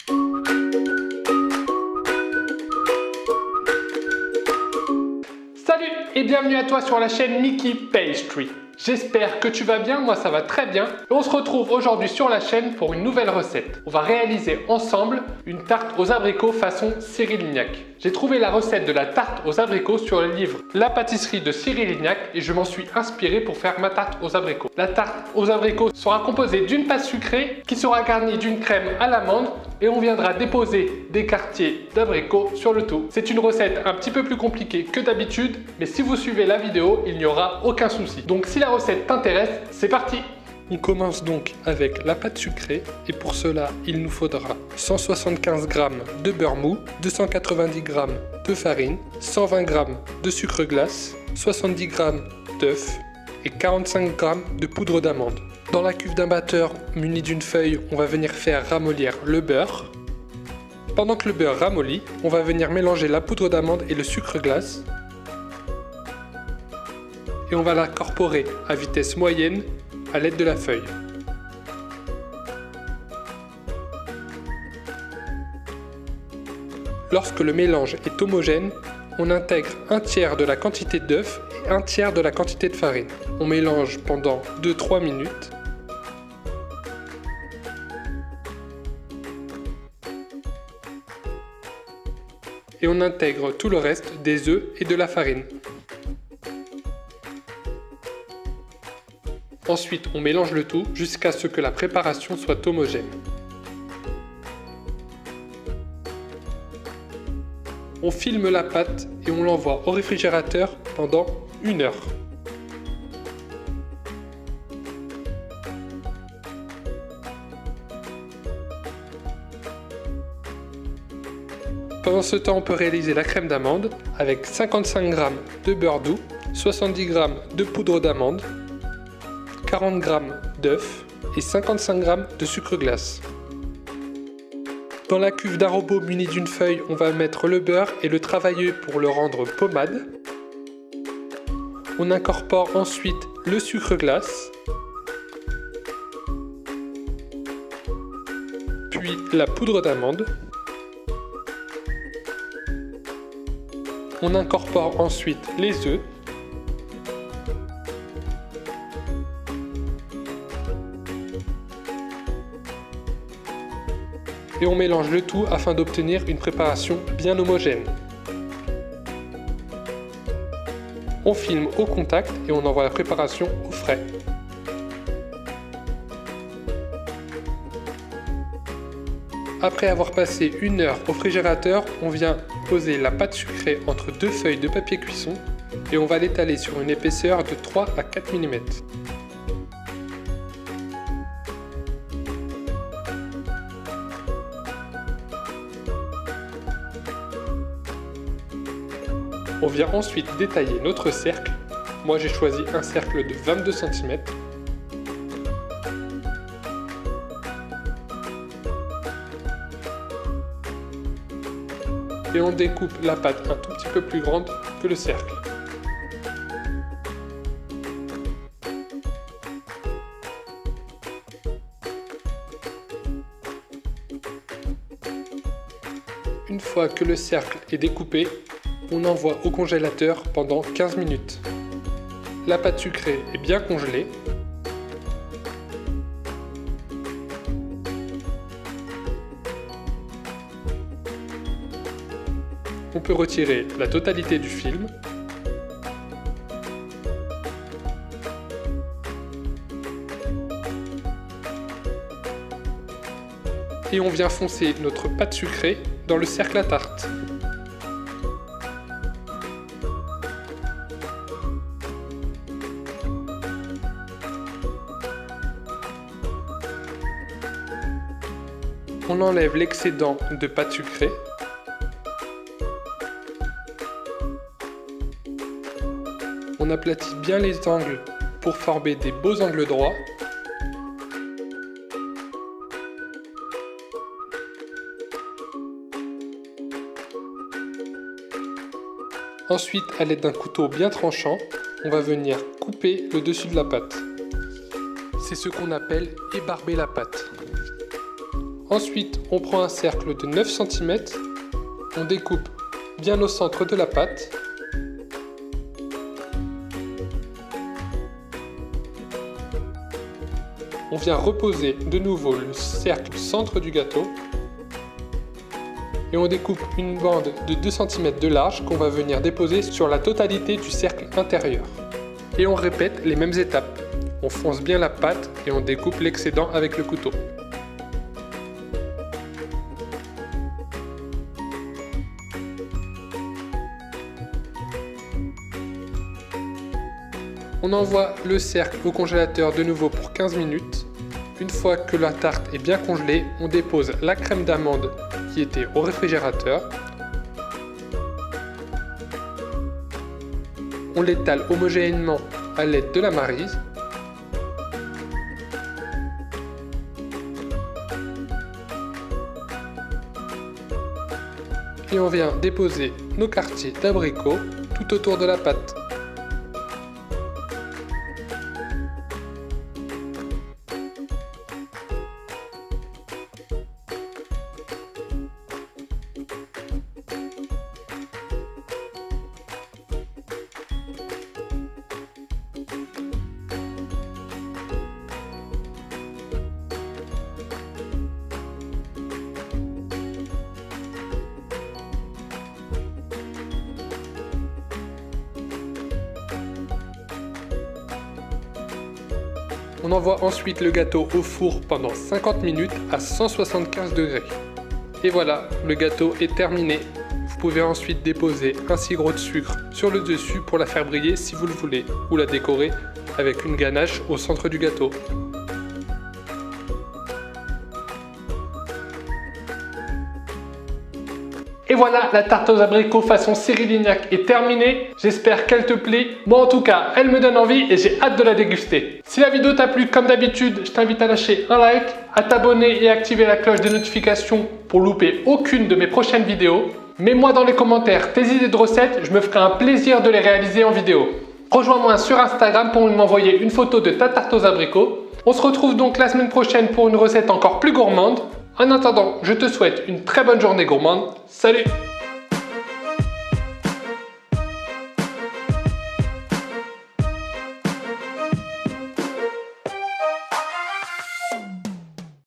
Salut et bienvenue à toi sur la chaîne Mickey Pastry. J'espère que tu vas bien, moi ça va très bien. Et on se retrouve aujourd'hui sur la chaîne pour une nouvelle recette. On va réaliser ensemble une tarte aux abricots façon Cyril Lignac. J'ai trouvé la recette de la tarte aux abricots sur le livre La pâtisserie de Cyril Lignac et je m'en suis inspiré pour faire ma tarte aux abricots. La tarte aux abricots sera composée d'une pâte sucrée qui sera garnie d'une crème à l'amande et on viendra déposer des quartiers d'abricots sur le tout. C'est une recette un petit peu plus compliquée que d'habitude, mais si vous suivez la vidéo, il n'y aura aucun souci. Donc si la recette t'intéresse, c'est parti! On commence donc avec la pâte sucrée et pour cela il nous faudra 175 g de beurre mou, 290 g de farine, 120 g de sucre glace, 70 g d'œufs et 45 g de poudre d'amande. Dans la cuve d'un batteur muni d'une feuille, on va venir faire ramollir le beurre. Pendant que le beurre ramollit, on va venir mélanger la poudre d'amande et le sucre glace. Et on va l'incorporer à vitesse moyenne à l'aide de la feuille. Lorsque le mélange est homogène, on intègre un tiers de la quantité d'œufs et un tiers de la quantité de farine. On mélange pendant 2-3 minutes. Et on intègre tout le reste des œufs et de la farine. Ensuite, on mélange le tout jusqu'à ce que la préparation soit homogène. On filme la pâte et on l'envoie au réfrigérateur pendant 1 heure. Pendant ce temps, on peut réaliser la crème d'amande avec 55 g de beurre doux, 70 g de poudre d'amande, 40 g d'œufs et 55 g de sucre glace. Dans la cuve d'un robot muni d'une feuille, on va mettre le beurre et le travailler pour le rendre pommade. On incorpore ensuite le sucre glace, puis la poudre d'amande. On incorpore ensuite les œufs. Et on mélange le tout afin d'obtenir une préparation bien homogène. On filme au contact et on envoie la préparation au frais. Après avoir passé 1 heure au réfrigérateur, on vient poser la pâte sucrée entre 2 feuilles de papier cuisson et on va l'étaler sur une épaisseur de 3 à 4 mm. On vient ensuite détailler notre cercle. Moi j'ai choisi un cercle de 22 cm. Et on découpe la pâte un tout petit peu plus grande que le cercle. Une fois que le cercle est découpé, on envoie au congélateur pendant 15 minutes. La pâte sucrée est bien congelée. On peut retirer la totalité du film. Et on vient foncer notre pâte sucrée dans le cercle à tarte. On enlève l'excédent de pâte sucrée. On aplatit bien les angles pour former des beaux angles droits. Ensuite, à l'aide d'un couteau bien tranchant, on va venir couper le dessus de la pâte. C'est ce qu'on appelle ébarber la pâte. Ensuite, on prend un cercle de 9 cm, on découpe bien au centre de la pâte. On vient reposer de nouveau le cercle au centre du gâteau. Et on découpe une bande de 2 cm de large qu'on va venir déposer sur la totalité du cercle intérieur. Et on répète les mêmes étapes. On fonce bien la pâte et on découpe l'excédent avec le couteau. On envoie le cercle au congélateur de nouveau pour 15 minutes. Une fois que la tarte est bien congelée, on dépose la crème d'amande qui était au réfrigérateur. On l'étale homogènement à l'aide de la maryse. Et on vient déposer nos quartiers d'abricot tout autour de la pâte. On envoie ensuite le gâteau au four pendant 50 minutes à 175 degrés. Et voilà, le gâteau est terminé. Vous pouvez ensuite déposer un sirop de sucre sur le dessus pour la faire briller si vous le voulez, ou la décorer avec une ganache au centre du gâteau. Et voilà, la tarte aux abricots façon Cyril Lignac est terminée. J'espère qu'elle te plaît. Moi en tout cas, elle me donne envie et j'ai hâte de la déguster. Si la vidéo t'a plu, comme d'habitude, je t'invite à lâcher un like, à t'abonner et activer la cloche des notifications pour louper aucune de mes prochaines vidéos. Mets-moi dans les commentaires tes idées de recettes, je me ferai un plaisir de les réaliser en vidéo. Rejoins-moi sur Instagram pour m'envoyer une photo de ta tarte aux abricots. On se retrouve donc la semaine prochaine pour une recette encore plus gourmande. En attendant, je te souhaite une très bonne journée gourmande. Salut!